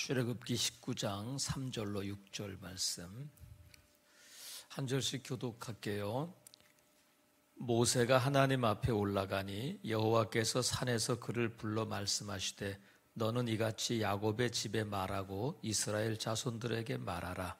출애굽기 19장 3절로 6절 말씀 한 절씩 교독할게요. 모세가 하나님 앞에 올라가니 여호와께서 산에서 그를 불러 말씀하시되 너는 이같이 야곱의 집에 말하고 이스라엘 자손들에게 말하라.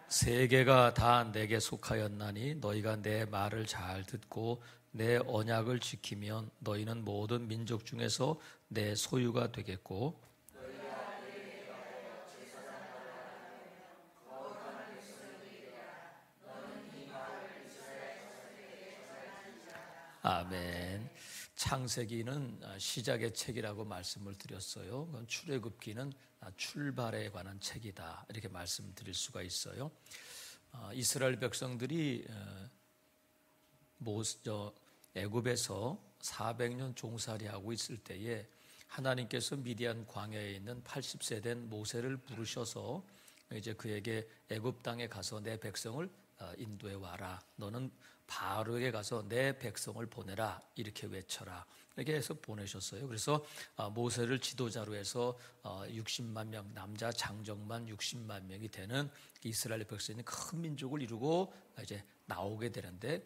세계가 다 내게 속하였나니 너희가 내 말을 잘 듣고 내 언약을 지키면 너희는 모든 민족 중에서 내 소유가 되겠고 아멘. 창세기는 시작의 책이라고 말씀을 드렸어요. 그건 출애굽기는 출발에 관한 책이다 이렇게 말씀드릴 수가 있어요. 이스라엘 백성들이 애굽에서 400년 종살이하고 있을 때에 하나님께서 미디안 광야에 있는 80세 된 모세를 부르셔서 이제 그에게 애굽 땅에 가서 내 백성을 인도해 와라. 너는 바로에게 가서 내 백성을 보내라. 이렇게 외쳐라. 이렇게 해서 보내셨어요. 그래서 모세를 지도자로 해서 60만 명, 남자 장정만 60만 명이 되는 이스라엘 백성이 큰 민족을 이루고 이제 나오게 되는데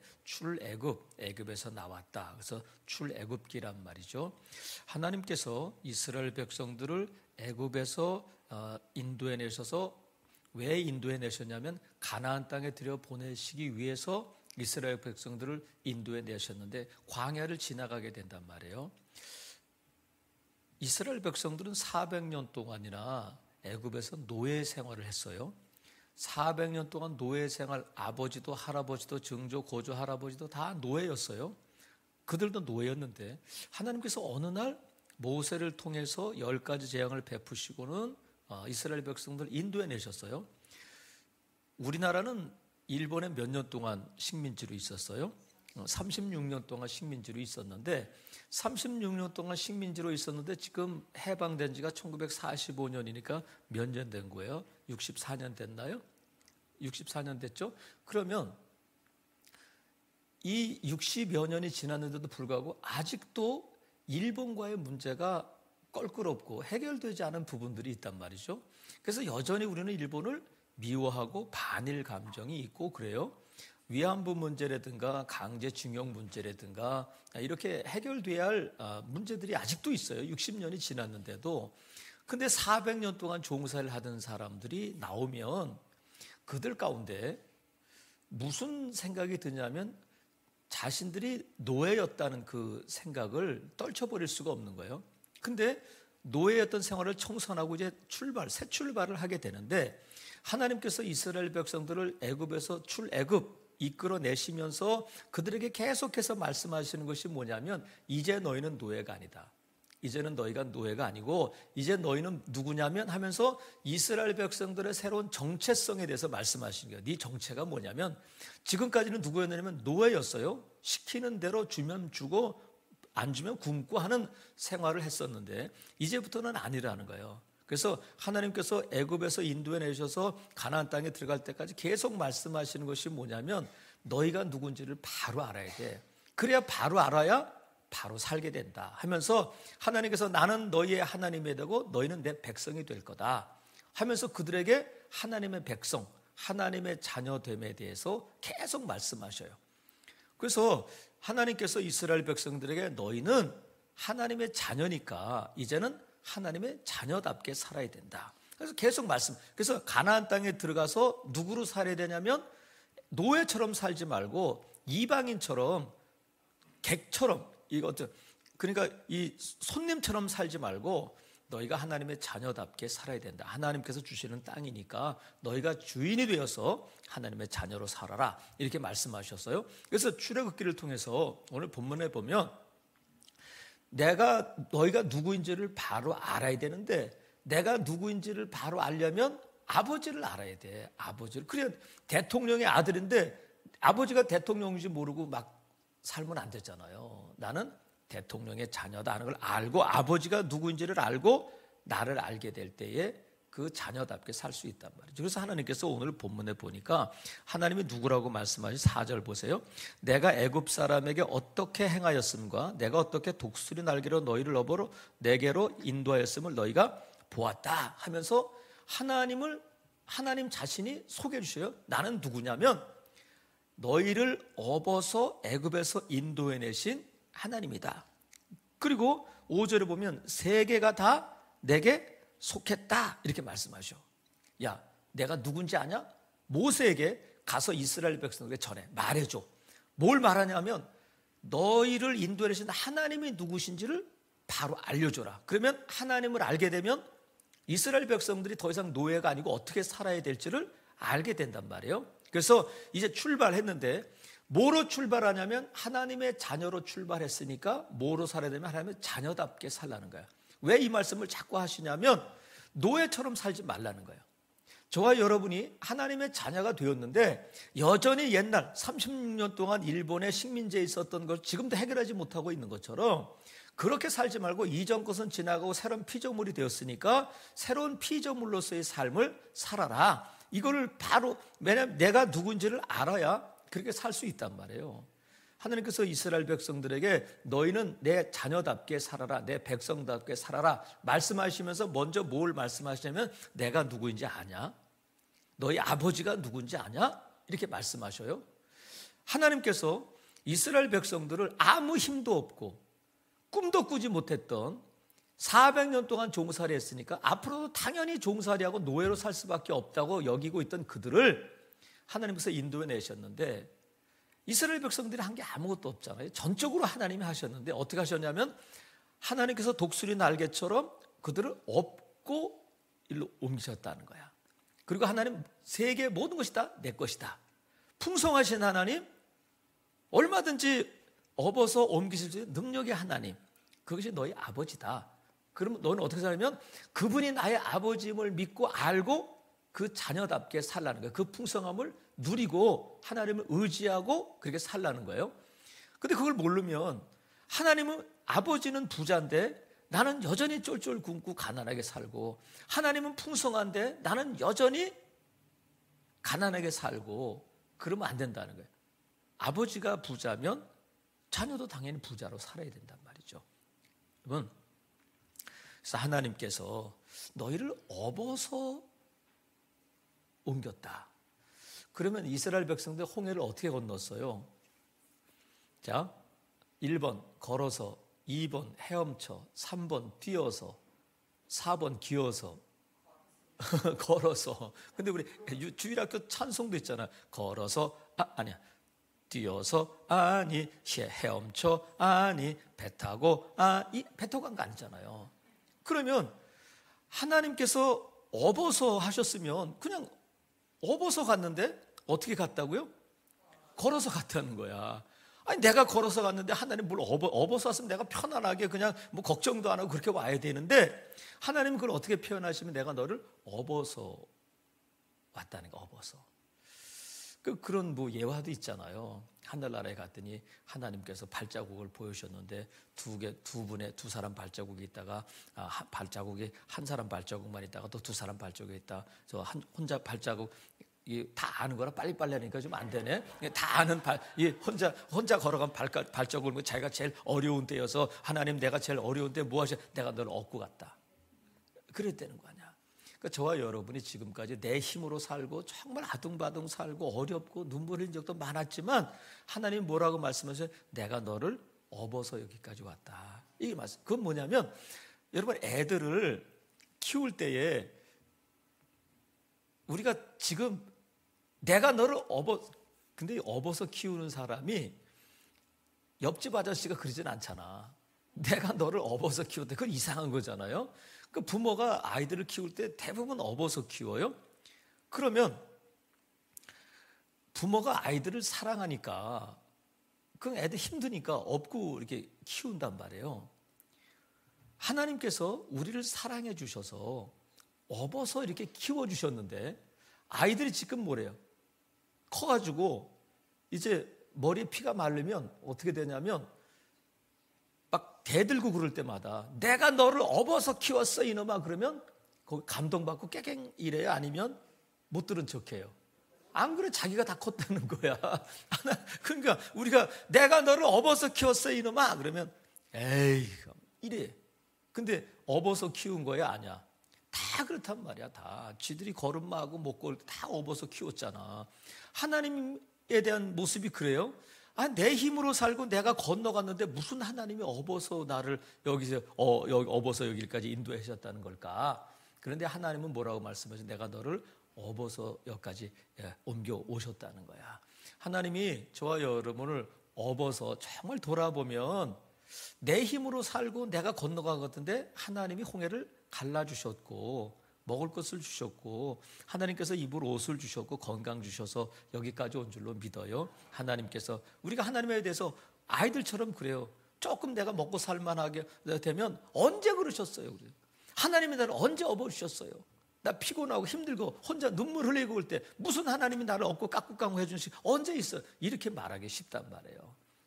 애굽에서 나왔다. 그래서 출애굽기란 말이죠. 하나님께서 이스라엘 백성들을 애굽에서 인도해 내셔서 왜 인도해 내셨냐면 가나안 땅에 들여보내시기 위해서 이스라엘 백성들을 인도해 내셨는데 광야를 지나가게 된단 말이에요. 이스라엘 백성들은 400년 동안이나 애굽에서 노예 생활을 했어요. 400년 동안 노예 생활, 아버지도 할아버지도 증조 고조 할아버지도 다 노예였어요. 그들도 노예였는데 하나님께서 어느 날 모세를 통해서 10가지 재앙을 베푸시고는 이스라엘 백성들을 인도해 내셨어요. 우리나라는 일본에 몇 년 동안 식민지로 있었어요. 36년 동안 식민지로 있었는데 36년 동안 식민지로 있었는데 지금 해방된 지가 1945년이니까 몇 년 된 거예요? 64년 됐나요? 64년 됐죠? 그러면 이 60여 년이 지났는데도 불구하고 아직도 일본과의 문제가 껄끄럽고 해결되지 않은 부분들이 있단 말이죠. 그래서 여전히 우리는 일본을 미워하고 반일 감정이 있고 그래요. 위안부 문제라든가 강제징용 문제라든가 이렇게 해결돼야 할 문제들이 아직도 있어요. 60년이 지났는데도. 근데 400년 동안 종사를 하던 사람들이 나오면 그들 가운데 무슨 생각이 드냐면 자신들이 노예였다는 그 생각을 떨쳐버릴 수가 없는 거예요. 근데 노예였던 생활을 청산하고 이제 새 출발을 하게 되는데 하나님께서 이스라엘 백성들을 애굽에서 출애굽 이끌어내시면서 그들에게 계속해서 말씀하시는 것이 뭐냐면 이제 너희는 노예가 아니다. 이제는 너희가 노예가 아니고 이제 너희는 누구냐면 하면서 이스라엘 백성들의 새로운 정체성에 대해서 말씀하시는 거예요. 네 정체가 뭐냐면 지금까지는 누구였냐면 노예였어요. 시키는 대로 주면 주고 안 주면 굶고 하는 생활을 했었는데 이제부터는 아니라는 거예요. 그래서 하나님께서 애굽에서 인도해 내셔서 가나안 땅에 들어갈 때까지 계속 말씀하시는 것이 뭐냐면 너희가 누군지를 바로 알아야 돼. 그래야 바로 알아야 바로 살게 된다 하면서 하나님께서 나는 너희의 하나님이 되고 너희는 내 백성이 될 거다 하면서 그들에게 하나님의 백성, 하나님의 자녀됨에 대해서 계속 말씀하셔요. 그래서 하나님께서 이스라엘 백성들에게 너희는 하나님의 자녀니까 이제는 하나님의 자녀답게 살아야 된다. 그래서 계속 그래서 가나안 땅에 들어가서 누구로 살아야 되냐면 노예처럼 살지 말고 이방인처럼 객처럼 그러니까 이 손님처럼 살지 말고 너희가 하나님의 자녀답게 살아야 된다. 하나님께서 주시는 땅이니까 너희가 주인이 되어서 하나님의 자녀로 살아라. 이렇게 말씀하셨어요. 그래서 출애굽기를 통해서 오늘 본문에 보면 너희가 누구인지를 바로 알아야 되는데 내가 누구인지를 바로 알려면 아버지를 알아야 돼. 아버지를. 그래 대통령의 아들인데 아버지가 대통령인지 모르고 막 살면 안 되잖아요. 나는 대통령의 자녀다 하는 걸 알고 아버지가 누구인지를 알고 나를 알게 될 때에 그 자녀답게 살 수 있단 말이죠. 그래서 하나님께서 오늘 본문에 보니까 하나님이 누구라고 말씀하신 4절 보세요. 내가 애굽 사람에게 어떻게 행하였음과 내가 어떻게 독수리 날개로 너희를 업어로 내게로 인도하였음을 너희가 보았다 하면서 하나님 자신이 소개해 주셔요. 나는 누구냐면 너희를 업어서 애굽에서 인도해내신 하나님이다. 그리고 5절에 보면 세계가 다 내게 속했다 이렇게 말씀하셔. 야, 내가 누군지 아냐? 모세에게 가서 이스라엘 백성에게 전해 말해줘. 뭘 말하냐면 너희를 인도해내신 하나님이 누구신지를 바로 알려줘라. 그러면 하나님을 알게 되면 이스라엘 백성들이 더 이상 노예가 아니고 어떻게 살아야 될지를 알게 된단 말이에요. 그래서 이제 출발했는데 뭐로 출발하냐면 하나님의 자녀로 출발했으니까 뭐로 살아야 되면 하나님의 자녀답게 살라는 거야. 왜 이 말씀을 자꾸 하시냐면 노예처럼 살지 말라는 거예요. 저와 여러분이 하나님의 자녀가 되었는데 여전히 옛날 36년 동안 일본의 식민지에 있었던 걸 지금도 해결하지 못하고 있는 것처럼 그렇게 살지 말고 이전 것은 지나가고 새로운 피조물이 되었으니까 새로운 피조물로서의 삶을 살아라. 이거를 바로 왜냐하면 내가 누군지를 알아야 그렇게 살 수 있단 말이에요. 하나님께서 이스라엘 백성들에게 너희는 내 자녀답게 살아라, 내 백성답게 살아라 말씀하시면서 먼저 뭘 말씀하시냐면 내가 누구인지 아냐? 너희 아버지가 누군지 아냐? 이렇게 말씀하셔요. 하나님께서 이스라엘 백성들을 아무 힘도 없고 꿈도 꾸지 못했던 400년 동안 종살이 했으니까 앞으로도 당연히 종살이하고 노예로 살 수밖에 없다고 여기고 있던 그들을 하나님께서 인도해 내셨는데 이스라엘 백성들이 한 게 아무것도 없잖아요. 전적으로 하나님이 하셨는데 어떻게 하셨냐면 하나님께서 독수리 날개처럼 그들을 업고 일로 옮기셨다는 거야. 그리고 하나님 세계 모든 것이 다 내 것이다. 풍성하신 하나님, 얼마든지 업어서 옮기실 수 있는 능력의 하나님, 그것이 너희 아버지다. 그러면 너는 어떻게 살면 그분이 나의 아버지임을 믿고 알고 그 자녀답게 살라는 거예요. 그 풍성함을 누리고 하나님을 의지하고 그렇게 살라는 거예요. 근데 그걸 모르면 하나님은 아버지는 부자인데 나는 여전히 쫄쫄 굶고 가난하게 살고 하나님은 풍성한데 나는 여전히 가난하게 살고 그러면 안 된다는 거예요. 아버지가 부자면 자녀도 당연히 부자로 살아야 된단 말이죠. 여러분, 그래서 하나님께서 너희를 업어서 옮겼다. 그러면 이스라엘 백성들 홍해를 어떻게 건넜어요? 자, 1번 걸어서, 2번 헤엄쳐, 3번 뛰어서, 4번 기어서, 걸어서. 근데 우리 주일학교 찬송도 있잖아. 걸어서, 아니야. 뛰어서, 아니, 헤엄쳐, 아니, 배 타고, 배 타고 간 거 아니잖아요. 그러면 하나님께서 업어서 하셨으면 그냥 업어서 갔는데 어떻게 갔다고요? 걸어서 갔다는 거야. 아니 내가 걸어서 갔는데 하나님 뭘 업어서 왔으면 내가 편안하게 그냥 뭐 걱정도 안 하고 그렇게 와야 되는데 하나님은 그걸 어떻게 표현하시면 내가 너를 업어서 왔다는 거. 업어서. 그런 뭐 예화도 있잖아요. 하늘나라에 갔더니 하나님께서 발자국을 보여주셨는데 두 사람 발자국이 있다가 발자국이 한 사람 발자국만 있다가 또 두 사람 발자국이 있다. 저 혼자 발자국 다 아는 거라 빨리빨리 하니까 좀 안 되네. 다 아는 혼자 걸어간 발자국을 자기가 제일 어려운 때여서 하나님 내가 제일 어려운 때 뭐 하셔? 내가 너를 업고 갔다. 그랬다는 거 아니야. 그러니까 저와 여러분이 지금까지 내 힘으로 살고 정말 아둥바둥 살고 어렵고 눈물 흘린 적도 많았지만 하나님 뭐라고 말씀하세요? 내가 너를 업어서 여기까지 왔다. 이게 말씀. 그건 뭐냐면 여러분 애들을 키울 때에 우리가 지금 내가 너를 근데 업어서 키우는 사람이 옆집 아저씨가 그러진 않잖아. 내가 너를 업어서 키웠대. 그건 이상한 거잖아요. 그 부모가 아이들을 키울 때 대부분 업어서 키워요. 그러면 부모가 아이들을 사랑하니까 그 애들 힘드니까 업고 이렇게 키운단 말이에요. 하나님께서 우리를 사랑해 주셔서 업어서 이렇게 키워주셨는데 아이들이 지금 뭐래요? 커가지고 이제 머리에 피가 마르면 어떻게 되냐면 막 대들고 그럴 때마다 내가 너를 업어서 키웠어 이놈아 그러면 거기 감동받고 깨갱 이래요? 아니면 못 들은 척해요? 안 그래, 자기가 다 컸다는 거야. 그러니까 우리가 내가 너를 업어서 키웠어 이놈아 그러면 에이 이래. 근데 업어서 키운 거야? 아니야. 다 그렇단 말이야. 다 쥐들이 걸음마하고 먹고 다 업어서 키웠잖아. 하나님에 대한 모습이 그래요? 내 힘으로 살고 내가 건너갔는데 무슨 하나님이 업어서 나를 여기서 여기 업어서 여기까지 인도하셨다는 걸까? 그런데 하나님은 뭐라고 말씀하셔? 내가 너를 업어서 여기까지 옮겨 오셨다는 거야. 하나님이 저와 여러분을 업어서 정말 돌아보면 내 힘으로 살고 내가 건너간 것 같은데 하나님이 홍해를 갈라주셨고 먹을 것을 주셨고 하나님께서 입을 옷을 주셨고 건강 주셔서 여기까지 온 줄로 믿어요. 하나님께서 우리가 하나님에 대해서 아이들처럼 그래요. 조금 내가 먹고 살만하게 되면 언제 그러셨어요? 하나님이 나를 언제 업어주셨어요? 나 피곤하고 힘들고 혼자 눈물 흘리고 올 때 무슨 하나님이 나를 업고 깎고 해주시 언제 있어요? 이렇게 말하기 쉽단 말이에요.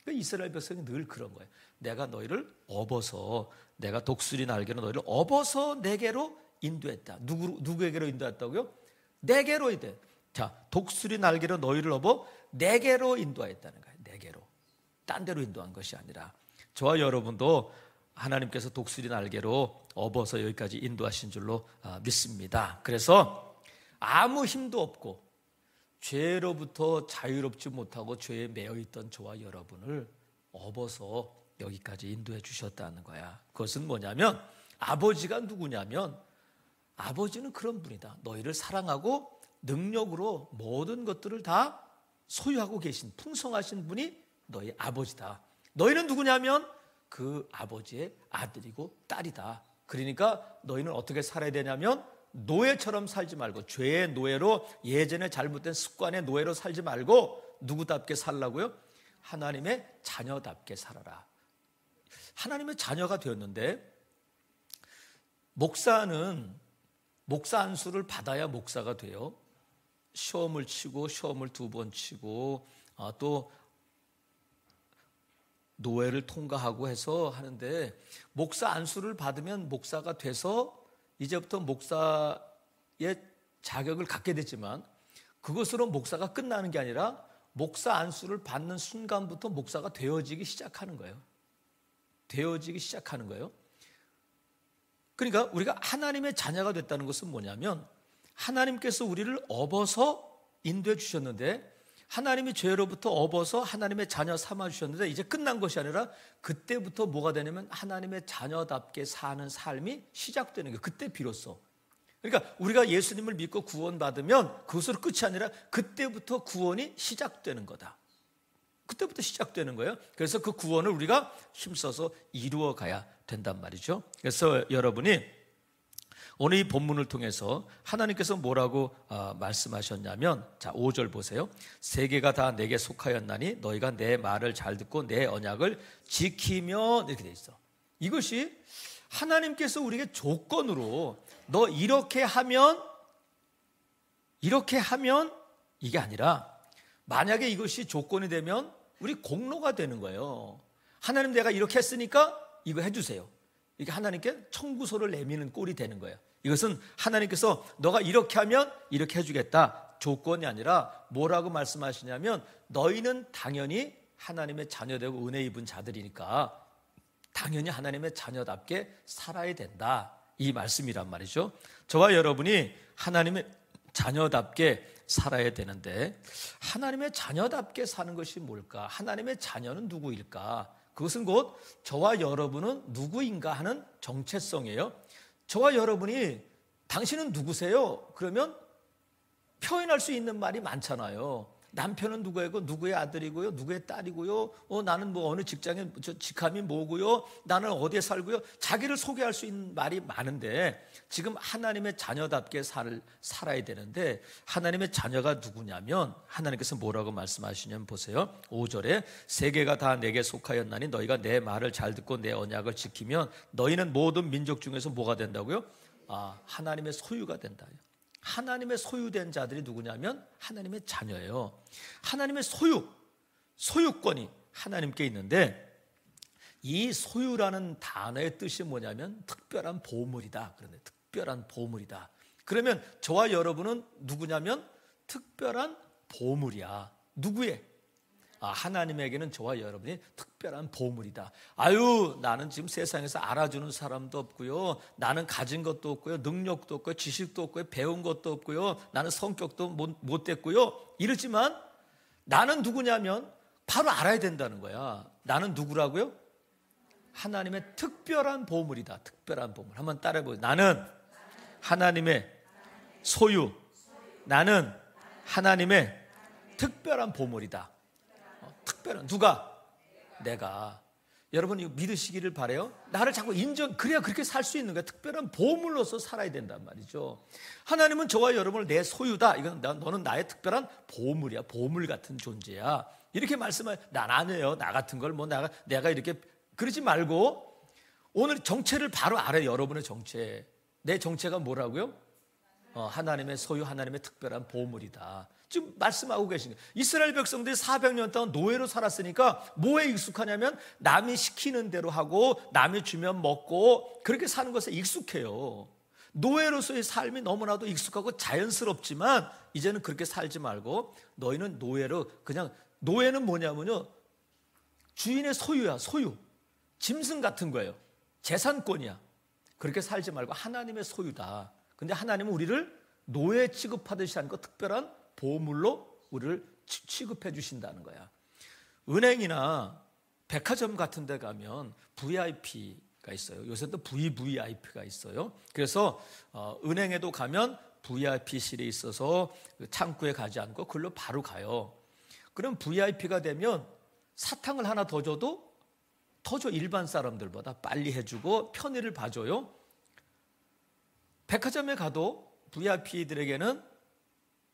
그러니까 이스라엘 백성이 늘 그런 거예요. 내가 너희를 업어서 내가 독수리 날개로 너희를 업어서 내게로 인도했다. 누구에게로 인도했다고요? 내게로 인도했다. 자, 독수리 날개로 너희를 업어 내게로 인도했다는 거예요. 내게로. 딴 데로 인도한 것이 아니라 저와 여러분도 하나님께서 독수리 날개로 업어서 여기까지 인도하신 줄로 믿습니다. 그래서 아무 힘도 없고 죄로부터 자유롭지 못하고 죄에 매여 있던 저와 여러분을 업어서 여기까지 인도해 주셨다는 거야. 그것은 뭐냐면 아버지가 누구냐면 아버지는 그런 분이다. 너희를 사랑하고 능력으로 모든 것들을 다 소유하고 계신 풍성하신 분이 너희 아버지다. 너희는 누구냐면 그 아버지의 아들이고 딸이다. 그러니까 너희는 어떻게 살아야 되냐면 노예처럼 살지 말고 죄의 노예로 예전에 잘못된 습관의 노예로 살지 말고 누구답게 살라고요? 하나님의 자녀답게 살아라. 하나님의 자녀가 되었는데 목사는 목사 안수를 받아야 목사가 돼요. 시험을 치고 시험을 2번 치고 또 노예를 통과하고 해서 하는데 목사 안수를 받으면 목사가 돼서 이제부터 목사의 자격을 갖게 되지만 그것으로 목사가 끝나는 게 아니라 목사 안수를 받는 순간부터 목사가 되어지기 시작하는 거예요. 되어지기 시작하는 거예요. 그러니까 우리가 하나님의 자녀가 됐다는 것은 뭐냐면 하나님께서 우리를 업어서 인도해 주셨는데 하나님이 죄로부터 업어서 하나님의 자녀 삼아 주셨는데 이제 끝난 것이 아니라 그때부터 뭐가 되냐면 하나님의 자녀답게 사는 삶이 시작되는 거예요. 그때 비로소. 그러니까 우리가 예수님을 믿고 구원받으면 그것으로 끝이 아니라 그때부터 구원이 시작되는 거다. 그때부터 시작되는 거예요. 그래서 그 구원을 우리가 힘써서 이루어 가야 된단 말이죠. 그래서 여러분이 오늘 이 본문을 통해서 하나님께서 뭐라고 말씀하셨냐면 자 5절 보세요. 세계가 다 내게 속하였나니 너희가 내 말을 잘 듣고 내 언약을 지키면 이렇게 돼 있어. 이것이 하나님께서 우리에게 조건으로 너 이렇게 하면 이게 아니라 만약에 이것이 조건이 되면 우리 공로가 되는 거예요. 하나님 내가 이렇게 했으니까 이거 해주세요. 이게 하나님께 청구서를 내미는 꼴이 되는 거예요. 이것은 하나님께서 너가 이렇게 하면 이렇게 해주겠다 조건이 아니라 뭐라고 말씀하시냐면 너희는 당연히 하나님의 자녀되고 은혜 입은 자들이니까 당연히 하나님의 자녀답게 살아야 된다 이 말씀이란 말이죠. 저와 여러분이 하나님의 자녀답게 살아야 되는데 하나님의 자녀답게 사는 것이 뭘까? 하나님의 자녀는 누구일까? 그것은 곧 저와 여러분은 누구인가 하는 정체성이에요. 저와 여러분이 당신은 누구세요? 그러면 표현할 수 있는 말이 많잖아요. 남편은 누구이고 누구의 아들이고요, 누구의 딸이고요, 나는 뭐 어느 직장에 직함이 뭐고요, 나는 어디에 살고요. 자기를 소개할 수 있는 말이 많은데 지금 하나님의 자녀답게 살아야 되는데 하나님의 자녀가 누구냐면 하나님께서 뭐라고 말씀하시냐면 보세요. 5절에 세계가 다 내게 속하였나니 너희가 내 말을 잘 듣고 내 언약을 지키면 너희는 모든 민족 중에서 뭐가 된다고요? 하나님의 소유가 된다. 하나님의 소유된 자들이 누구냐면 하나님의 자녀예요. 하나님의 소유권이 하나님께 있는데 이 소유라는 단어의 뜻이 뭐냐면 특별한 보물이다. 그런데 특별한 보물이다. 그러면 저와 여러분은 누구냐면 특별한 보물이야. 누구의? 하나님에게는 저와 여러분이 특별한 보물이다. 아유, 나는 지금 세상에서 알아주는 사람도 없고요. 나는 가진 것도 없고요. 능력도 없고요. 지식도 없고요. 배운 것도 없고요. 나는 성격도 못 됐고요. 이러지만 나는 누구냐면 바로 알아야 된다는 거야. 나는 누구라고요? 하나님의 특별한 보물이다. 특별한 보물. 한번 따라해보세요. 나는 하나님의 소유. 나는 하나님의 특별한 보물이다. 특별한 누가? 내가. 여러분 이거 믿으시기를 바라요. 나를 자꾸 그래야 그렇게 살 수 있는 거야. 특별한 보물로서 살아야 된단 말이죠. 하나님은 저와 여러분을 내 소유다. 이건 너는 나의 특별한 보물이야. 보물 같은 존재야. 이렇게 말씀하여. 난 아니에요. 나 같은 걸 내가 이렇게 그러지 말고 오늘 정체를 바로 알아요. 여러분의 정체. 내 정체가 뭐라고요? 하나님의 소유, 하나님의 특별한 보물이다. 지금 말씀하고 계신 거예요. 이스라엘 백성들이 400년 동안 노예로 살았으니까 뭐에 익숙하냐면 남이 시키는 대로 하고 남이 주면 먹고 그렇게 사는 것에 익숙해요. 노예로서의 삶이 너무나도 익숙하고 자연스럽지만 이제는 그렇게 살지 말고 너희는 노예는 뭐냐면요, 주인의 소유야. 소유. 짐승 같은 거예요. 재산권이야. 그렇게 살지 말고 하나님의 소유다. 근데 하나님은 우리를 노예 취급하듯이 하는 거 특별한 보물로 우리를 취급해 주신다는 거야. 은행이나 백화점 같은 데 가면 VIP가 있어요. 요새 또 VVIP가 있어요. 그래서 은행에도 가면 VIP실에 있어서 창구에 가지 않고 그걸로 바로 가요. 그럼 VIP가 되면 사탕을 하나 더 줘도 더 줘. 일반 사람들보다 빨리 해주고 편의를 봐줘요. 백화점에 가도 VIP들에게는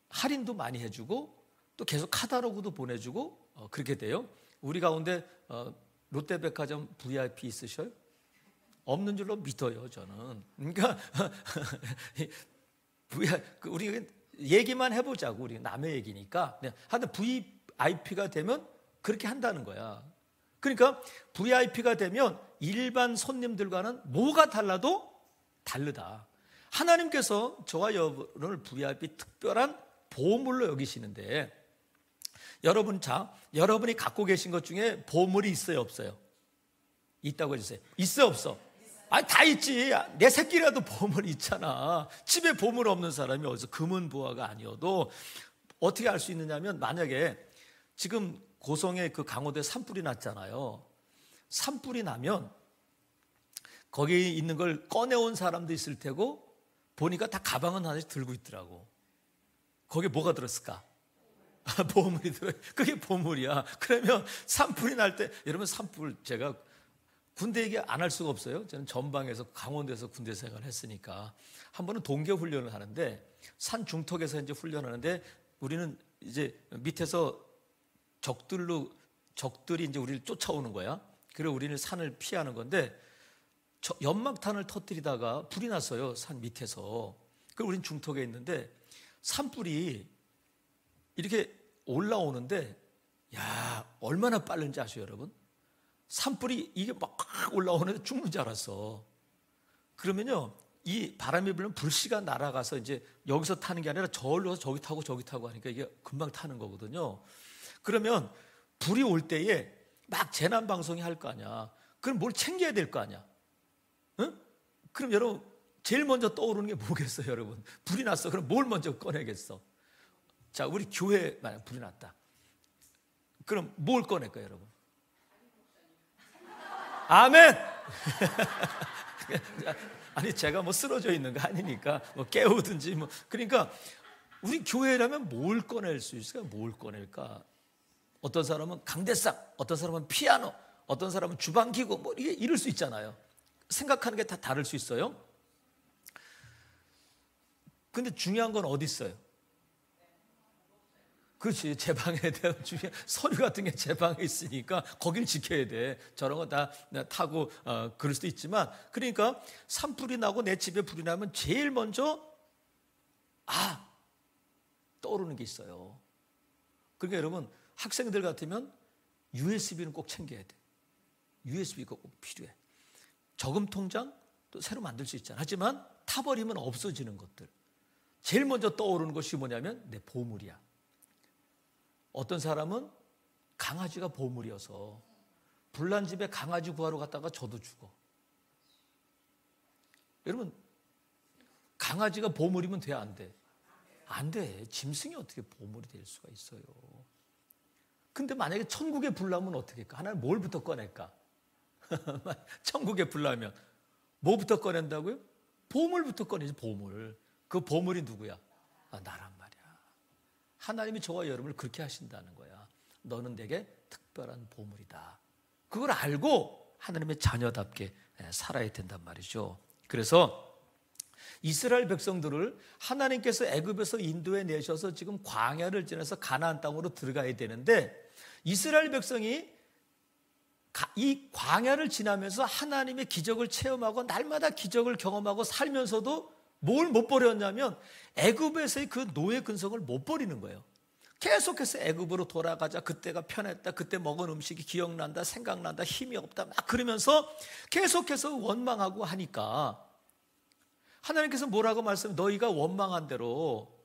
할인도 많이 해주고 또 계속 카탈로그도 보내주고 그렇게 돼요. 우리 가운데 롯데백화점 VIP 있으셔요? 없는 줄로 믿어요, 저는. 그러니까 우리 얘기만 해보자고. 우리 남의 얘기니까. 하여튼 VIP가 되면 그렇게 한다는 거야. 그러니까 VIP가 되면 일반 손님들과는 뭐가 달라도 다르다. 하나님께서 저와 여러분을 VIP 특별한 보물로 여기시는데 여러분이 갖고 계신 것 중에 보물이 있어요, 없어요? 있다고 해주세요. 있어, 없어? 다 있지. 내 새끼라도 보물이 있잖아. 집에 보물 없는 사람이 어디서 금은부화가 아니어도 어떻게 알 수 있느냐면 만약에 지금 고성에 그 강호도에 산불이 났잖아요. 산불이 나면 거기 있는 걸 꺼내온 사람도 있을 테고 보니까 다 가방은 하나씩 들고 있더라고. 거기에 뭐가 들었을까? 보물이 들어요. 그게 보물이야. 그러면 산불이 날 때, 여러분 산불 제가 군대 얘기 안 할 수가 없어요. 저는 전방에서 강원도에서 군대 생활을 했으니까. 한 번은 동계 훈련을 하는데 산 중턱에서 이제 훈련하는데 우리는 이제 밑에서 적들이 이제 우리를 쫓아오는 거야. 그래서 우리는 산을 피하는 건데 연막탄을 터뜨리다가 불이 났어요. 산 밑에서. 그리고 우린 중턱에 있는데 산불이 이렇게 올라오는데 얼마나 빠른지 아시죠, 여러분? 산불이 이게 막 올라오는데 죽는 줄 알았어. 그러면요, 이 바람이 불면 불씨가 날아가서 이제 여기서 타는 게 아니라 저기서 저기 타고 하니까 이게 금방 타는 거거든요. 그러면 불이 올 때에 막 재난 방송이 할 거 아니야. 그럼 뭘 챙겨야 될 거 아니야. 응? 그럼 여러분 제일 먼저 떠오르는 게 뭐겠어요, 여러분? 불이 났어. 그럼 뭘 먼저 꺼내겠어? 자, 우리 교회에 만약 불이 났다. 그럼 뭘 꺼낼까요, 여러분? 아멘! 아니, 제가 뭐 쓰러져 있는 거 아니니까, 뭐 깨우든지, 뭐. 그러니까, 우리 교회라면 뭘 꺼낼 수 있을까? 뭘 꺼낼까? 어떤 사람은 강대상, 어떤 사람은 피아노, 어떤 사람은 주방기구, 뭐, 이럴 수 있잖아요. 생각하는 게 다 다를 수 있어요. 근데 중요한 건 어디 있어요? 그렇지. 제 방에 대한 중요한 서류 같은 게 제 방에 있으니까 거길 지켜야 돼. 저런 거 다 타고 그럴 수도 있지만, 그러니까 산불이 나고 내 집에 불이 나면 제일 먼저 떠오르는 게 있어요. 그러니까 여러분, 학생들 같으면 USB는 꼭 챙겨야 돼. USB가 꼭 필요해. 저금 통장 또 새로 만들 수 있잖아. 하지만 타버리면 없어지는 것들. 제일 먼저 떠오르는 것이 뭐냐면 내 보물이야. 어떤 사람은 강아지가 보물이어서 불난 집에 강아지 구하러 갔다가 저도 죽어. 여러분, 강아지가 보물이면 돼, 안 돼? 안 돼. 짐승이 어떻게 보물이 될 수가 있어요. 근데 만약에 천국에 불나면 어떻게 할까? 하나님 뭘부터 꺼낼까? 천국에 불나면 뭐부터 꺼낸다고요? 보물부터 꺼내지, 보물. 그 보물이 누구야? 나란 말이야. 하나님이 저와 여러분을 그렇게 하신다는 거야. 너는 내게 특별한 보물이다. 그걸 알고 하나님의 자녀답게 살아야 된단 말이죠. 그래서 이스라엘 백성들을 하나님께서 애굽에서 인도해 내셔서 지금 광야를 지나서 가나안 땅으로 들어가야 되는데, 이스라엘 백성이 이 광야를 지나면서 하나님의 기적을 체험하고 날마다 기적을 경험하고 살면서도 뭘 못 버렸냐면 애굽에서의 그 노예 근성을 못 버리는 거예요. 계속해서 애굽으로 돌아가자, 그때가 편했다, 그때 먹은 음식이 기억난다, 생각난다, 힘이 없다, 막 그러면서 계속해서 원망하고 하니까 하나님께서 뭐라고 말씀해? 너희가 원망한 대로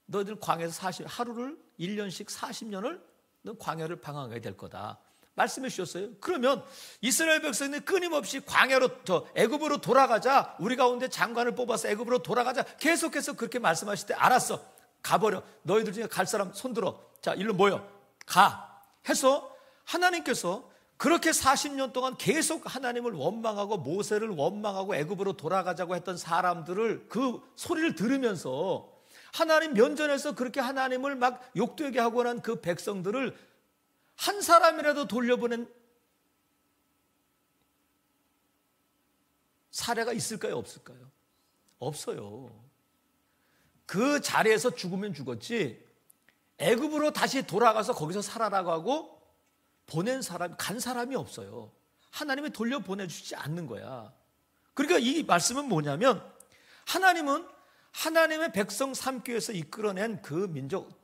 너희들 광야에서 하루를 1년씩 40년을 너 광야를 방황하게 될 거다 말씀해 주셨어요. 그러면 이스라엘 백성은 끊임없이 광야로, 애굽으로 돌아가자, 우리 가운데 장관을 뽑아서 애굽으로 돌아가자, 계속해서 그렇게 말씀하실 때 알았어, 가버려, 너희들 중에 갈 사람 손들어, 자 일로 모여 가 해서 하나님께서 그렇게 40년 동안 계속 하나님을 원망하고 모세를 원망하고 애굽으로 돌아가자고 했던 사람들을, 그 소리를 들으면서 하나님 면전에서 그렇게 하나님을 막 욕되게 하고 난 그 백성들을 한 사람이라도 돌려보낸 사례가 있을까요? 없을까요? 없어요. 그 자리에서 죽으면 죽었지 애굽으로 다시 돌아가서 거기서 살아라고 하고 보낸 사람, 간 사람이 없어요. 하나님이 돌려보내주지 않는 거야. 그러니까 이 말씀은 뭐냐면 하나님은 하나님의 백성 삼기 위해서 이끌어낸 그 민족,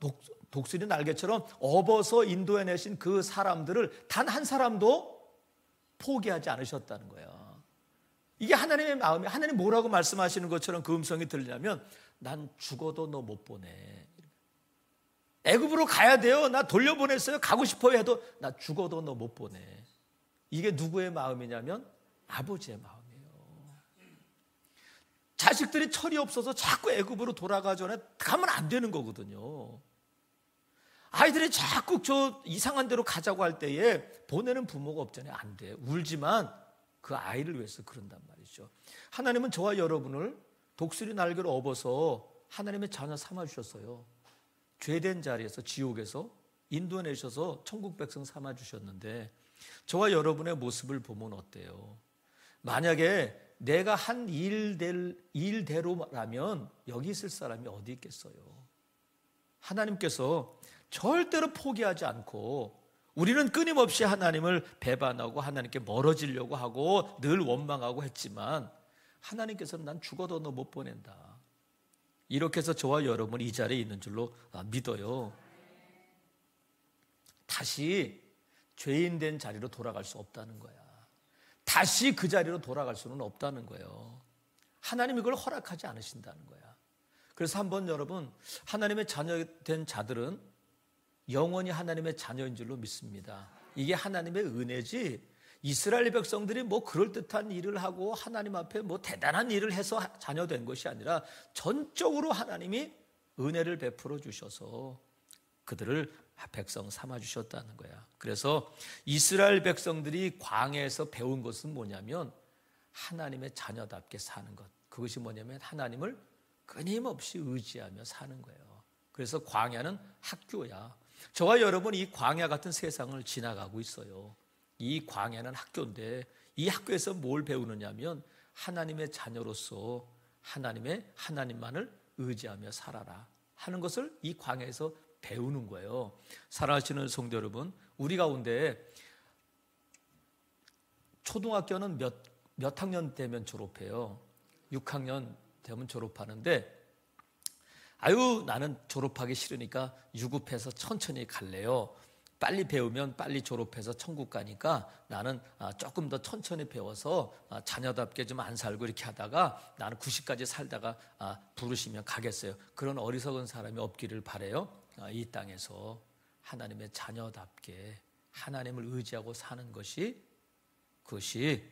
독수리 날개처럼 업어서 인도해내신 그 사람들을 단 한 사람도 포기하지 않으셨다는 거야. 이게 하나님의 마음이, 하나님 뭐라고 말씀하시는 것처럼 그 음성이 들리냐면 난 죽어도 너 못 보내. 애굽으로 가야 돼요. 나 돌려보냈어요. 가고 싶어요 해도 나 죽어도 너 못 보내. 이게 누구의 마음이냐면 아버지의 마음이에요. 자식들이 철이 없어서 자꾸 애굽으로 돌아가죠. 가면 안 되는 거거든요. 아이들이 자꾸 저 이상한 데로 가자고 할 때에 보내는 부모가 없잖아요. 안 돼. 울지만 그 아이를 위해서 그런단 말이죠. 하나님은 저와 여러분을 독수리 날개로 업어서 하나님의 자녀 삼아주셨어요. 죄된 자리에서, 지옥에서 인도해내셔서 천국 백성 삼아주셨는데 저와 여러분의 모습을 보면 어때요? 만약에 내가 한 일대로라면 여기 있을 사람이 어디 있겠어요? 하나님께서 절대로 포기하지 않고, 우리는 끊임없이 하나님을 배반하고 하나님께 멀어지려고 하고 늘 원망하고 했지만 하나님께서는 난 죽어도 너 못 보낸다. 이렇게 해서 저와 여러분이 이 자리에 있는 줄로 믿어요. 다시 죄인 된 자리로 돌아갈 수 없다는 거야. 다시 그 자리로 돌아갈 수는 없다는 거예요. 하나님이 그걸 허락하지 않으신다는 거야. 그래서 한번 여러분, 하나님의 자녀 된 자들은 영원히 하나님의 자녀인 줄로 믿습니다. 이게 하나님의 은혜지, 이스라엘 백성들이 뭐 그럴듯한 일을 하고 하나님 앞에 뭐 대단한 일을 해서 자녀 된 것이 아니라 전적으로 하나님이 은혜를 베풀어 주셔서 그들을 백성 삼아 주셨다는 거야. 그래서 이스라엘 백성들이 광야에서 배운 것은 뭐냐면 하나님의 자녀답게 사는 것. 그것이 뭐냐면 하나님을 끊임없이 의지하며 사는 거예요. 그래서 광야는 학교야. 저와 여러분 이 광야 같은 세상을 지나가고 있어요. 이 광야는 학교인데 이 학교에서 뭘 배우느냐면 하나님의 자녀로서 하나님만을 의지하며 살아라 하는 것을 이 광야에서 배우는 거예요. 사랑하시는 성도 여러분, 우리 가운데 초등학교는 몇 학년 되면 졸업해요? 6학년 되면 졸업하는데, 아유 나는 졸업하기 싫으니까 유급해서 천천히 갈래요. 빨리 배우면 빨리 졸업해서 천국 가니까 나는 조금 더 천천히 배워서 자녀답게 좀 안 살고 이렇게 하다가 나는 90까지 살다가 부르시면 가겠어요. 그런 어리석은 사람이 없기를 바라요. 이 땅에서 하나님의 자녀답게 하나님을 의지하고 사는 그것이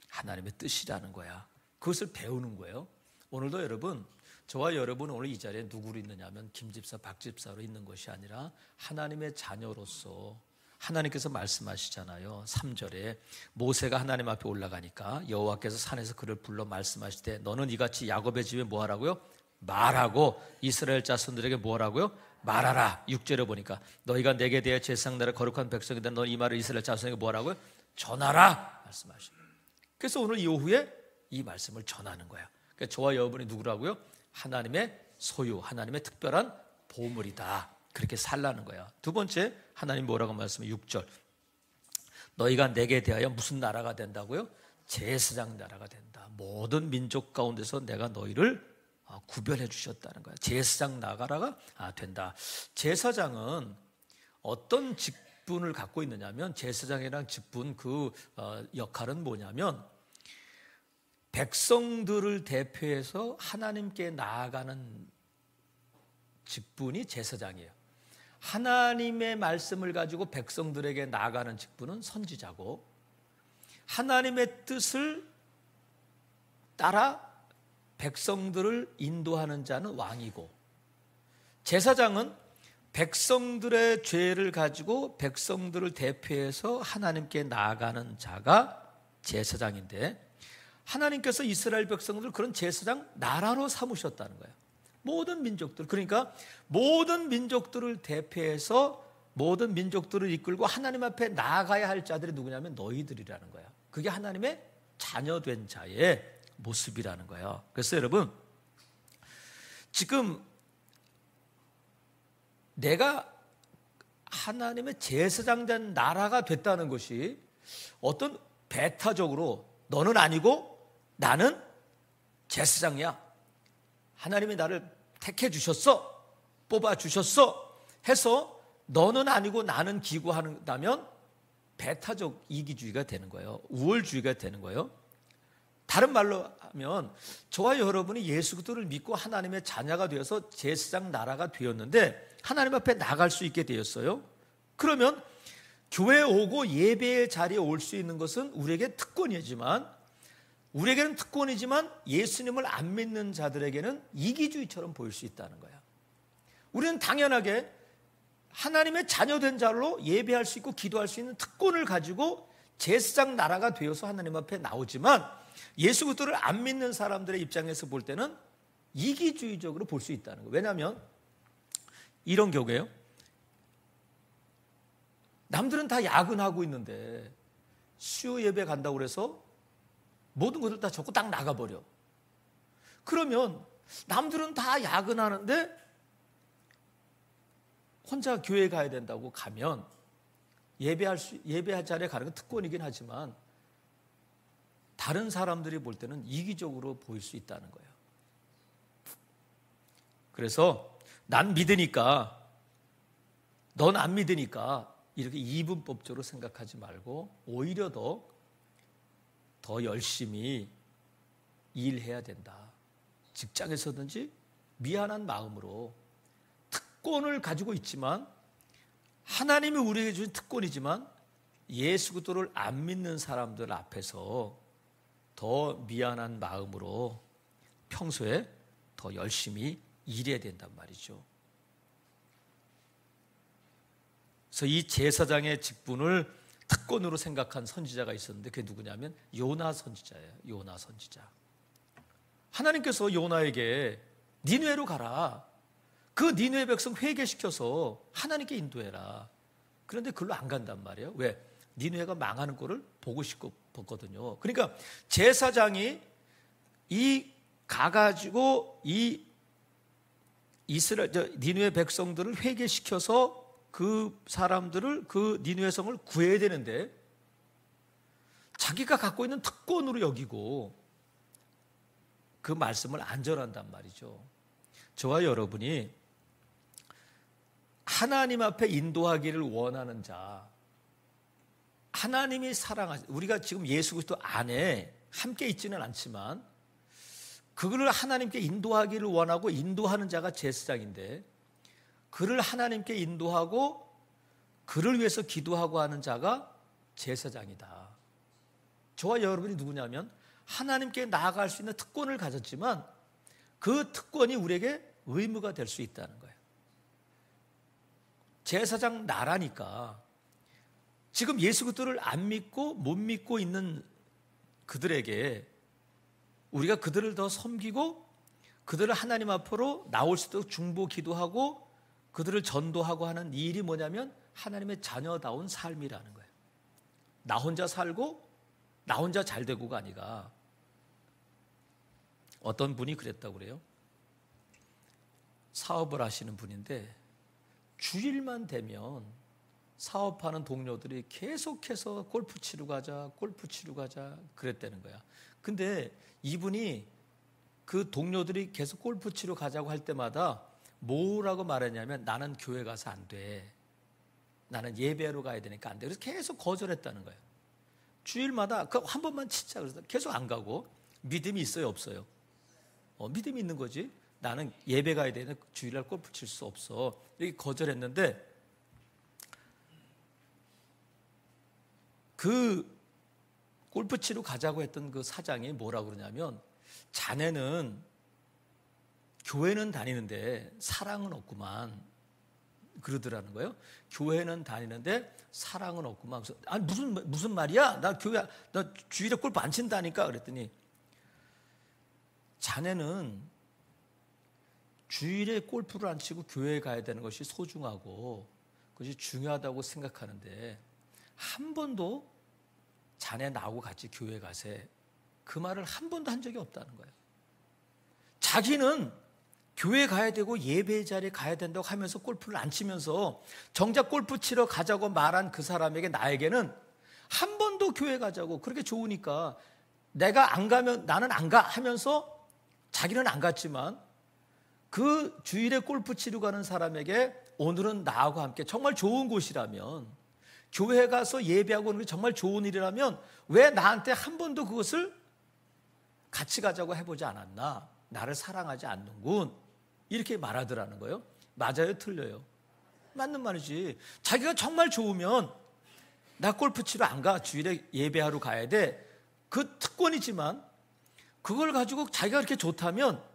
하나님의 뜻이라는 거야. 그것을 배우는 거예요. 오늘도 여러분, 저와 여러분은 오늘 이 자리에 누구로 있느냐면 김집사, 박집사로 있는 것이 아니라 하나님의 자녀로서 하나님께서 말씀하시잖아요. 3절에 모세가 하나님 앞에 올라가니까 여호와께서 산에서 그를 불러 말씀하실 때 너는 이같이 야곱의 집에 뭐 하라고요? 말하고 이스라엘 자손들에게 뭐 하라고요? 말하라. 6절에 보니까 너희가 내게 대해 제사장 나라 거룩한 백성이다. 너 이 말을 이스라엘 자손에게 뭐 하라고요? 전하라 말씀하십니다. 그래서 오늘 이후에 이 말씀을 전하는 거야. 그러니까 저와 여러분이 누구라고요? 하나님의 소유, 하나님의 특별한 보물이다. 그렇게 살라는 거야. 두 번째, 하나님 뭐라고 말씀해? 6절. 너희가 내게 대하여 무슨 나라가 된다고요? 제사장 나라가 된다. 모든 민족 가운데서 내가 너희를 구별해 주셨다는 거야. 제사장 나라가 된다. 제사장은 어떤 직분을 갖고 있느냐면, 제사장이랑 직분 그 역할은 뭐냐면 백성들을 대표해서 하나님께 나아가는 직분이 제사장이에요. 하나님의 말씀을 가지고 백성들에게 나아가는 직분은 선지자고, 하나님의 뜻을 따라 백성들을 인도하는 자는 왕이고, 제사장은 백성들의 죄를 가지고 백성들을 대표해서 하나님께 나아가는 자가 제사장인데, 하나님께서 이스라엘 백성들을 그런 제사장 나라로 삼으셨다는 거예요. 모든 민족들, 그러니까 모든 민족들을 대표해서 모든 민족들을 이끌고 하나님 앞에 나아가야 할 자들이 누구냐면 너희들이라는 거예요. 그게 하나님의 자녀된 자의 모습이라는 거예요. 그래서 여러분, 지금 내가 하나님의 제사장된 나라가 됐다는 것이 어떤 배타적으로 너는 아니고 나는 제사장이야, 하나님이 나를 택해 주셨어, 뽑아 주셨어 해서 너는 아니고 나는 기구한다면 배타적 이기주의가 되는 거예요. 우월주의가 되는 거예요. 다른 말로 하면 저와 여러분이 예수 그리스도를 믿고 하나님의 자녀가 되어서 제사장 나라가 되었는데 하나님 앞에 나갈 수 있게 되었어요. 그러면 교회에 오고 예배의 자리에 올 수 있는 것은 우리에게 우리에게는 특권이지만 예수님을 안 믿는 자들에게는 이기주의처럼 보일 수 있다는 거야. 우리는 당연하게 하나님의 자녀된 자로 예배할 수 있고 기도할 수 있는 특권을 가지고 제사장 나라가 되어서 하나님 앞에 나오지만, 예수 그리스도를 안 믿는 사람들의 입장에서 볼 때는 이기주의적으로 볼 수 있다는 거예요. 왜냐하면 이런 경우에요. 남들은 다 야근하고 있는데 수요 예배 간다고 그래서 모든 것을 다 접고 딱 나가버려. 그러면 남들은 다 야근하는데 혼자 교회 가야 된다고 가면 예배할 자리에 가는 건 특권이긴 하지만 다른 사람들이 볼 때는 이기적으로 보일 수 있다는 거예요. 그래서 난 믿으니까 넌 안 믿으니까 이렇게 이분법적으로 생각하지 말고 오히려 더 열심히 일해야 된다. 직장에서든지 미안한 마음으로 특권을 가지고 있지만, 하나님이 우리에게 주신 특권이지만 예수 그리스도를 안 믿는 사람들 앞에서 더 미안한 마음으로 평소에 더 열심히 일해야 된단 말이죠. 그래서 이 제사장의 직분을 특권으로 생각한 선지자가 있었는데 그게 누구냐면 요나 선지자예요. 요나 선지자. 하나님께서 요나에게 니느웨로 가라, 그 니느웨 백성 회개시켜서 하나님께 인도해라. 그런데 그걸로 안 간단 말이에요. 왜? 니느웨가 망하는 꼴을 보고 싶었거든요. 그러니까 제사장이 가가지고 이 이스라엘 니느웨 백성들을 회개시켜서 그 사람들을, 그 니느웨 성을 구해야 되는데 자기가 갖고 있는 특권으로 여기고 그 말씀을 안 전한단 말이죠. 저와 여러분이 하나님 앞에 인도하기를 원하는 자, 하나님이 사랑하시, 우리가 지금 예수 그리스도 안에 함께 있지는 않지만 그를 하나님께 인도하기를 원하고 인도하는 자가 제사장인데, 그를 하나님께 인도하고 그를 위해서 기도하고 하는 자가 제사장이다. 저와 여러분이 누구냐면 하나님께 나아갈 수 있는 특권을 가졌지만 그 특권이 우리에게 의무가 될 수 있다는 거예요. 제사장 나라니까 지금 예수 그리스도를 안 믿고 못 믿고 있는 그들에게 우리가 그들을 더 섬기고 그들을 하나님 앞으로 나올 수 있도록 중보 기도하고 그들을 전도하고 하는 이 일이 뭐냐면 하나님의 자녀다운 삶이라는 거예요. 나 혼자 살고 나 혼자 잘 되고가 아니라, 어떤 분이 그랬다고 그래요. 사업을 하시는 분인데 주일만 되면 사업하는 동료들이 계속해서 골프 치러 가자 그랬다는 거야. 근데 이분이 그 동료들이 계속 골프 치러 가자고 할 때마다 뭐라고 말했냐면, 나는 교회 가서 안 돼. 나는 예배하러 가야 되니까 안 돼. 그래서 계속 거절했다는 거예요. 주일마다 한 번만 치자 그래서 계속 안 가고. 믿음이 있어요, 없어요? 믿음이 있는 거지. 나는 예배 가야 되는데 주일날 골프 칠 수 없어. 이렇게 거절했는데, 그 골프 치러 가자고 했던 그 사장이 뭐라고 그러냐면, 자네는 교회는 다니는데 사랑은 없구만 그러더라는 거예요. 교회는 다니는데 사랑은 없구만. 그래서 아니 무슨 말이야? 나 주일에 골프 안 친다니까. 그랬더니, 자네는 주일에 골프를 안 치고 교회에 가야 되는 것이 소중하고 그것이 중요하다고 생각하는데 한 번도 자네 나하고 같이 교회 가세, 그 말을 한 번도 한 적이 없다는 거예요. 자기는 교회 가야 되고 예배 자리에 가야 된다고 하면서 골프를 안 치면서 정작 골프 치러 가자고 말한 그 사람에게, 나에게는 한 번도 교회 가자고 그렇게 좋으니까 내가 안 가면 나는 안 가 하면서 자기는 안 갔지만 그 주일에 골프 치러 가는 사람에게 오늘은 나하고 함께 정말 좋은 곳이라면, 교회 가서 예배하고 오는 게 정말 좋은 일이라면 왜 나한테 한 번도 그것을 같이 가자고 해보지 않았나? 나를 사랑하지 않는군. 이렇게 말하더라는 거예요. 맞아요, 틀려요? 맞는 말이지. 자기가 정말 좋으면 나 골프 치러 안 가, 주일에 예배하러 가야 돼, 그 특권이지만 그걸 가지고 자기가 그렇게 좋다면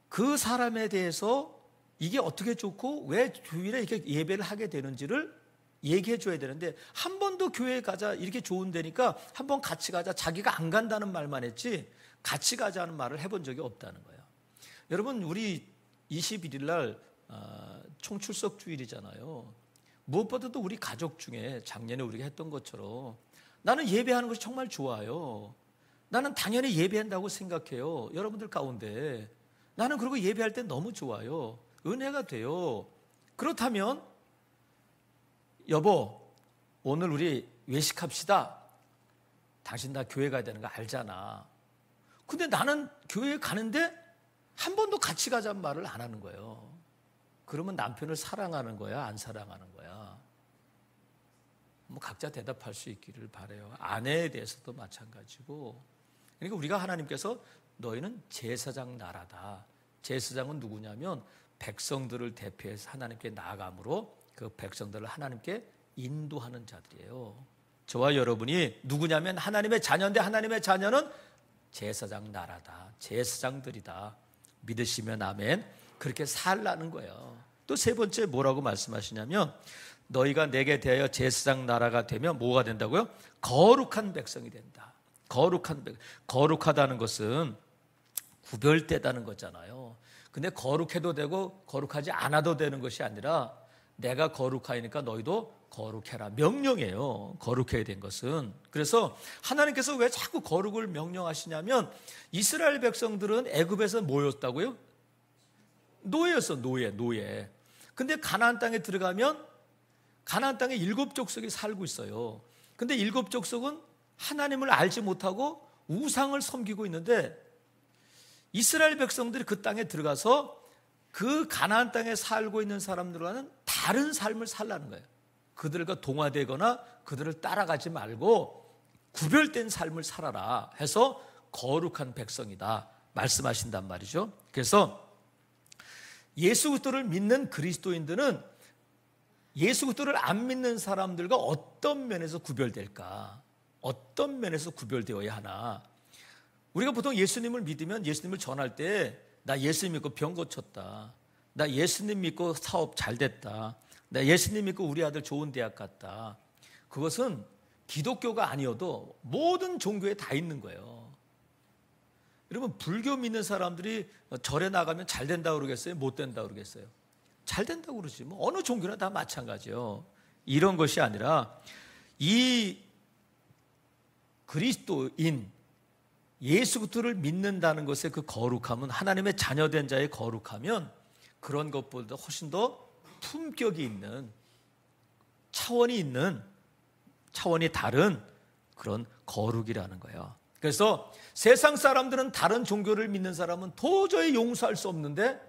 그 사람에 대해서 이게 어떻게 좋고 왜 주일에 이렇게 예배를 하게 되는지를 얘기해 줘야 되는데, 한 번도 교회 가자 이렇게 좋은 데니까 한번 같이 가자, 자기가 안 간다는 말만 했지 같이 가자는 말을 해본 적이 없다는 거예요. 여러분, 우리 21일 날 총출석 주일이잖아요. 무엇보다도 우리 가족 중에 작년에 우리가 했던 것처럼 나는 예배하는 것이 정말 좋아요. 나는 당연히 예배한다고 생각해요. 여러분들 가운데 나는 그리고 예배할 때 너무 좋아요. 은혜가 돼요. 그렇다면 여보, 오늘 우리 외식합시다. 당신 나 교회 가야 되는 거 알잖아. 근데 나는 교회에 가는데 한 번도 같이 가자는 말을 안 하는 거예요. 그러면 남편을 사랑하는 거야, 안 사랑하는 거야? 뭐 각자 대답할 수 있기를 바라요. 아내에 대해서도 마찬가지고. 그러니까 우리가 하나님께서 너희는 제사장 나라다. 제사장은 누구냐면 백성들을 대표해서 하나님께 나아감으로 그 백성들을 하나님께 인도하는 자들이에요. 저와 여러분이 누구냐면 하나님의 자녀인데, 하나님의 자녀는 제사장 나라다, 제사장들이다. 믿으시면 아멘. 그렇게 살라는 거예요. 또 세 번째 뭐라고 말씀하시냐면, 너희가 내게 대하여 제사장 나라가 되면 뭐가 된다고요? 거룩한 백성이 된다. 거룩하다는 것은 구별되다는 거잖아요. 근데 거룩해도 되고 거룩하지 않아도 되는 것이 아니라 내가 거룩하니까 너희도 거룩해라, 명령이에요. 거룩해야 된 것은. 그래서 하나님께서 왜 자꾸 거룩을 명령하시냐면, 이스라엘 백성들은 애굽에서 뭐였다고요? 노예였어. 노예. 근데 가나안 땅에 들어가면 가나안 땅에 7족속이 살고 있어요. 근데 7족속은 하나님을 알지 못하고 우상을 섬기고 있는데, 이스라엘 백성들이 그 땅에 들어가서 그 가나안 땅에 살고 있는 사람들과는 다른 삶을 살라는 거예요. 그들과 동화되거나 그들을 따라가지 말고 구별된 삶을 살아라 해서 거룩한 백성이다 말씀하신단 말이죠. 그래서 예수 그리스도를 믿는 그리스도인들은 예수 그리스도를 안 믿는 사람들과 어떤 면에서 구별될까? 어떤 면에서 구별되어야 하나? 우리가 보통 예수님을 믿으면 예수님을 전할 때 나 예수님 믿고 병 고쳤다. 나 예수님 믿고 사업 잘 됐다. 나 예수님 믿고 우리 아들 좋은 대학 갔다. 그것은 기독교가 아니어도 모든 종교에 다 있는 거예요. 여러분, 불교 믿는 사람들이 절에 나가면 잘 된다고 그러겠어요? 못 된다고 그러겠어요? 잘 된다고 그러지. 뭐 어느 종교나 다 마찬가지요. 이런 것이 아니라 이 그리스도인 예수 그리스도를 믿는다는 것의 그 거룩함은, 하나님의 자녀된 자의 거룩하면 그런 것보다 훨씬 더 품격이 있는, 차원이 다른 그런 거룩이라는 거예요. 그래서 세상 사람들은 다른 종교를 믿는 사람은 도저히 용서할 수 없는데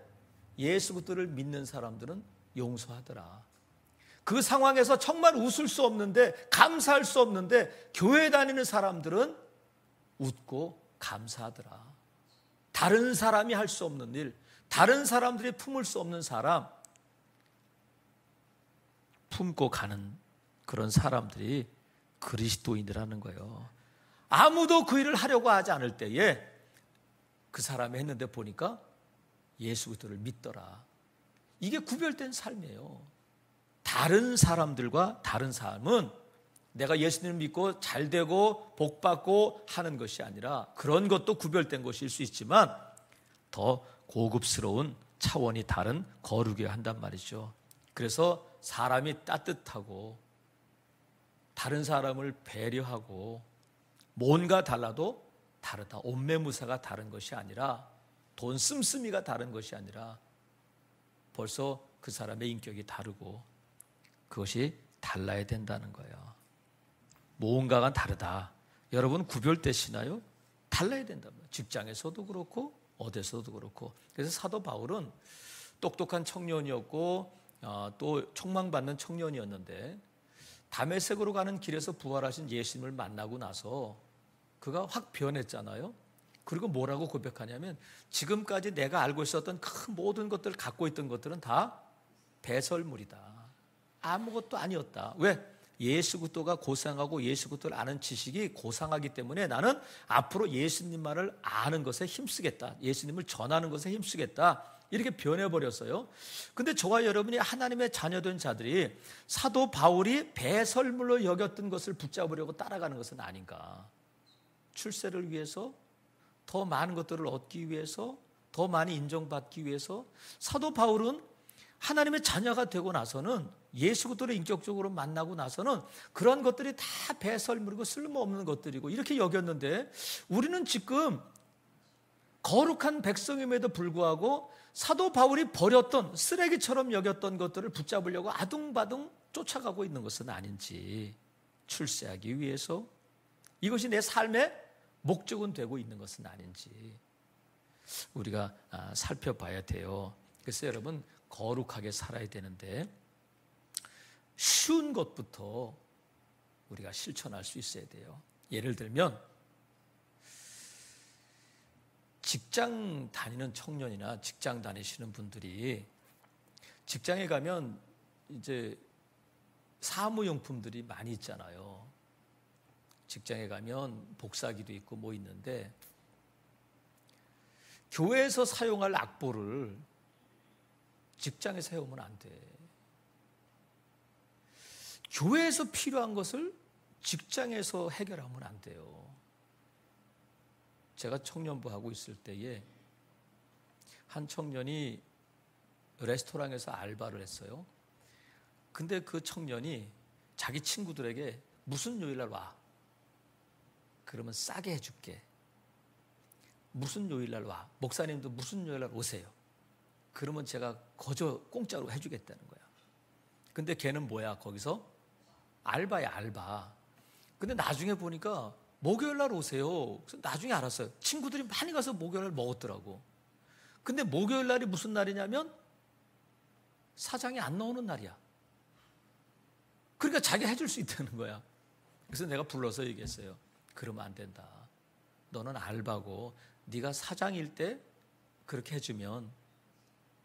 예수 그리스도를 믿는 사람들은 용서하더라. 그 상황에서 정말 웃을 수 없는데, 감사할 수 없는데 교회 다니는 사람들은 웃고 감사하더라. 다른 사람이 할 수 없는 일, 다른 사람들이 품을 수 없는 사람 품고 가는 그런 사람들이 그리스도인이라는 거예요. 아무도 그 일을 하려고 하지 않을 때에 그 사람이 했는데 보니까 예수 그리스도를 믿더라. 이게 구별된 삶이에요. 다른 사람들과 다른 삶은 내가 예수님을 믿고 잘 되고 복 받고 하는 것이 아니라, 그런 것도 구별된 것일 수 있지만 더 고급스러운 차원이 다른 거룩이어야 한단 말이죠. 그래서 사람이 따뜻하고 다른 사람을 배려하고 뭔가 달라도 다르다. 옷매무새가 다른 것이 아니라, 돈 씀씀이가 다른 것이 아니라 벌써 그 사람의 인격이 다르고 그것이 달라야 된다는 거예요. 뭔가가 다르다. 여러분 구별되시나요? 달라야 된다면 직장에서도 그렇고 어디서도 그렇고. 그래서 사도 바울은 똑똑한 청년이었고 또 촉망받는 청년이었는데, 다메섹으로 가는 길에서 부활하신 예수님을 만나고 나서 그가 확 변했잖아요. 그리고 뭐라고 고백하냐면, 지금까지 내가 알고 있었던 그 모든 것들을 갖고 있던 것들은 다 배설물이다. 아무것도 아니었다. 왜? 예수 그리스도가 고상하고 예수 그리스도를 아는 지식이 고상하기 때문에 나는 앞으로 예수님만을 아는 것에 힘쓰겠다. 예수님을 전하는 것에 힘쓰겠다. 이렇게 변해버렸어요. 근데 저와 여러분이 하나님의 자녀된 자들이 사도 바울이 배설물로 여겼던 것을 붙잡으려고 따라가는 것은 아닌가. 출세를 위해서, 더 많은 것들을 얻기 위해서, 더 많이 인정받기 위해서. 사도 바울은 하나님의 자녀가 되고 나서는, 예수 그리스도를 인격적으로 만나고 나서는 그런 것들이 다 배설물이고 쓸모없는 것들이고 이렇게 여겼는데, 우리는 지금 거룩한 백성임에도 불구하고 사도 바울이 버렸던, 쓰레기처럼 여겼던 것들을 붙잡으려고 아둥바둥 쫓아가고 있는 것은 아닌지, 출세하기 위해서 이것이 내 삶의 목적은 되고 있는 것은 아닌지 우리가 살펴봐야 돼요. 그래서 여러분, 거룩하게 살아야 되는데 쉬운 것부터 우리가 실천할 수 있어야 돼요. 예를 들면 직장 다니는 청년이나 직장 다니시는 분들이 직장에 가면 이제 사무용품들이 많이 있잖아요. 직장에 가면 복사기도 있고 뭐 있는데, 교회에서 사용할 악보를 직장에 사용하면 안 돼. 교회에서 필요한 것을 직장에서 해결하면 안 돼요. 제가 청년부 하고 있을 때에 한 청년이 레스토랑에서 알바를 했어요. 근데 그 청년이 자기 친구들에게 무슨 요일날 와? 그러면 싸게 해줄게. 무슨 요일날 와? 목사님도 무슨 요일날 오세요. 그러면 제가 거저 공짜로 해주겠다는 거야. 근데 걔는 뭐야? 거기서 알바야, 알바. 근데 나중에 보니까 목요일날 오세요. 그래서 나중에 알았어요. 친구들이 많이 가서 목요일날 먹었더라고. 근데 목요일날이 무슨 날이냐면 사장이 안 나오는 날이야. 그러니까 자기가 해줄 수 있다는 거야. 그래서 내가 불러서 얘기했어요. 그러면 안 된다. 너는 알바고 네가 사장일 때 그렇게 해주면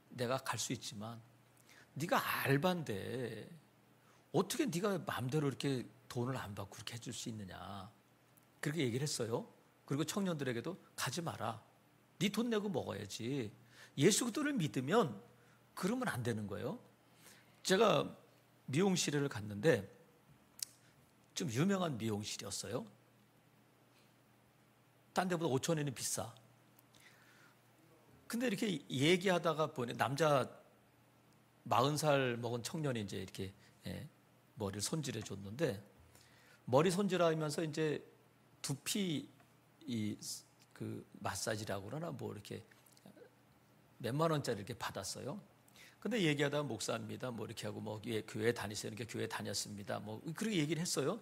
내가 갈 수 있지만 네가 알바인데 어떻게 네가 마음대로 이렇게 돈을 안 받고 그렇게 해줄 수 있느냐. 그렇게 얘기를 했어요. 그리고 청년들에게도 가지 마라. 네 돈 내고 먹어야지. 예수 그리스도를 믿으면 그러면 안 되는 거예요. 제가 미용실을 갔는데 좀 유명한 미용실이었어요. 딴 데보다 5,000원이 비싸. 근데 이렇게 얘기하다가 보니 남자 40살 먹은 청년이 이제 이렇게 머리를 손질해 줬는데 머리 손질하면서 이제 두피 그 마사지라고 그러나 뭐 이렇게 몇만 원짜리 이렇게 받았어요. 근데 얘기하다가 목사입니다. 뭐 이렇게 하고 뭐 교회 다니세요. 이렇게 교회 다녔습니다. 뭐 그렇게 얘기를 했어요.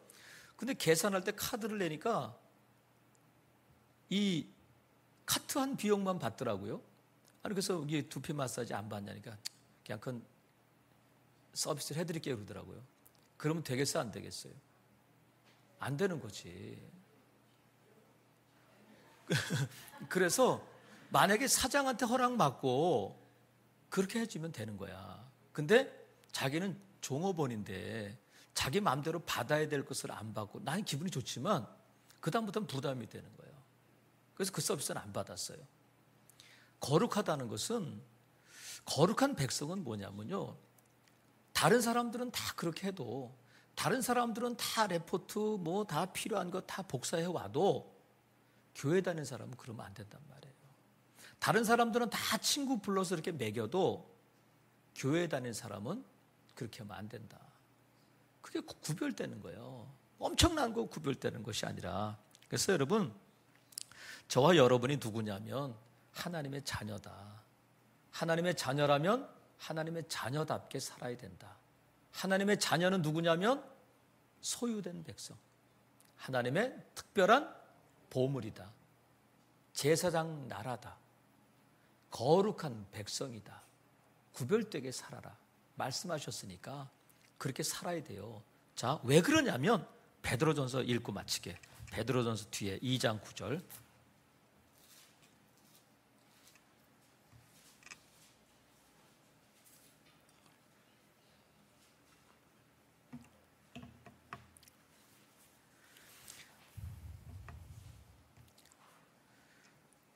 근데 계산할 때 카드를 내니까 이 카트한 비용만 받더라고요. 아니 그래서 이게 두피 마사지 안 받냐니까 그냥 그건 서비스를 해드릴게요 그러더라고요. 그러면 되겠어 안 되겠어요? 안 되는 거지. 그래서 만약에 사장한테 허락받고 그렇게 해주면 되는 거야. 근데 자기는 종업원인데 자기 마음대로 받아야 될 것을 안 받고 나는 기분이 좋지만 그 다음부터는 부담이 되는 거예요. 그래서 그 서비스는 안 받았어요. 거룩하다는 것은 거룩한 백성은 뭐냐면요. 다른 사람들은 다 그렇게 해도 다른 사람들은 다 레포트 뭐 다 필요한 거 다 복사해 와도 교회 다니는 사람은 그러면 안 된단 말이에요. 다른 사람들은 다 친구 불러서 이렇게 먹여도 교회 다니는 사람은 그렇게 하면 안 된다. 그게 구별되는 거예요. 엄청난 거 구별되는 것이 아니라. 그래서 여러분 저와 여러분이 누구냐면 하나님의 자녀다. 하나님의 자녀라면 하나님의 자녀답게 살아야 된다. 하나님의 자녀는 누구냐면 소유된 백성. 하나님의 특별한 보물이다. 제사장 나라다. 거룩한 백성이다. 구별되게 살아라. 말씀하셨으니까 그렇게 살아야 돼요. 자, 왜 그러냐면 베드로전서 읽고 마치게. 베드로전서 뒤에 2장 9절.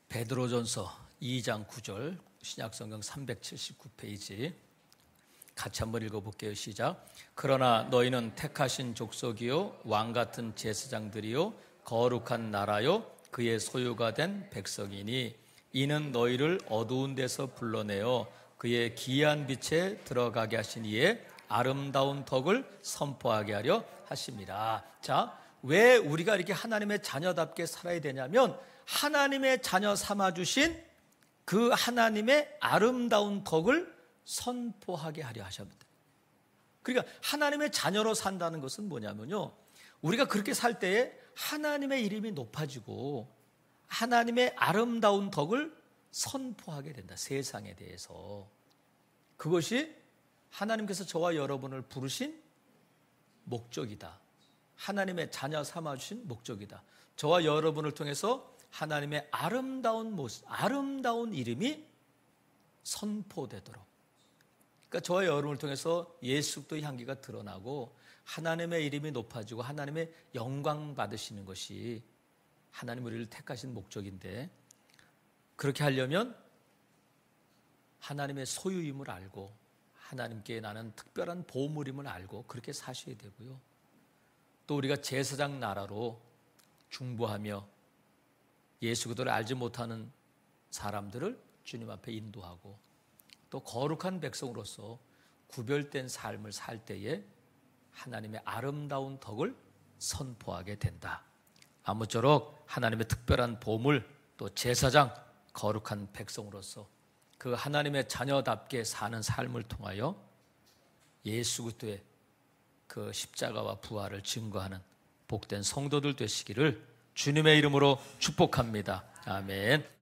베드로전서 2장 9절 신약성경 379페이지 같이 한번 읽어볼게요. 시작. 그러나 너희는 택하신 족속이요 왕같은 제사장들이요 거룩한 나라요 그의 소유가 된 백성이니 이는 너희를 어두운 데서 불러내어 그의 기이한 빛에 들어가게 하신 이의 아름다운 덕을 선포하게 하려 하심이라. 자, 왜 우리가 이렇게 하나님의 자녀답게 살아야 되냐면 하나님의 자녀 삼아주신 그 하나님의 아름다운 덕을 선포하게 하려 하셨습니다. 그러니까 하나님의 자녀로 산다는 것은 뭐냐면요. 우리가 그렇게 살 때에 하나님의 이름이 높아지고 하나님의 아름다운 덕을 선포하게 된다. 세상에 대해서. 그것이 하나님께서 저와 여러분을 부르신 목적이다. 하나님의 자녀 삼아주신 목적이다. 저와 여러분을 통해서 하나님의 아름다운 모습, 아름다운 이름이 선포되도록. 그러니까 저와 여러분을 통해서 예수 그리스도의 향기가 드러나고 하나님의 이름이 높아지고 하나님의 영광 받으시는 것이 하나님 우리를 택하신 목적인데 그렇게 하려면 하나님의 소유임을 알고 하나님께 나는 특별한 보물임을 알고 그렇게 사셔야 되고요. 또 우리가 제사장 나라로 중보하며 예수 그리스도를 알지 못하는 사람들을 주님 앞에 인도하고 또 거룩한 백성으로서 구별된 삶을 살 때에 하나님의 아름다운 덕을 선포하게 된다. 아무쪼록 하나님의 특별한 보물 또 제사장 거룩한 백성으로서 그 하나님의 자녀답게 사는 삶을 통하여 예수 그리스도의 그 십자가와 부활을 증거하는 복된 성도들 되시기를 주님의 이름으로 축복합니다. 아멘.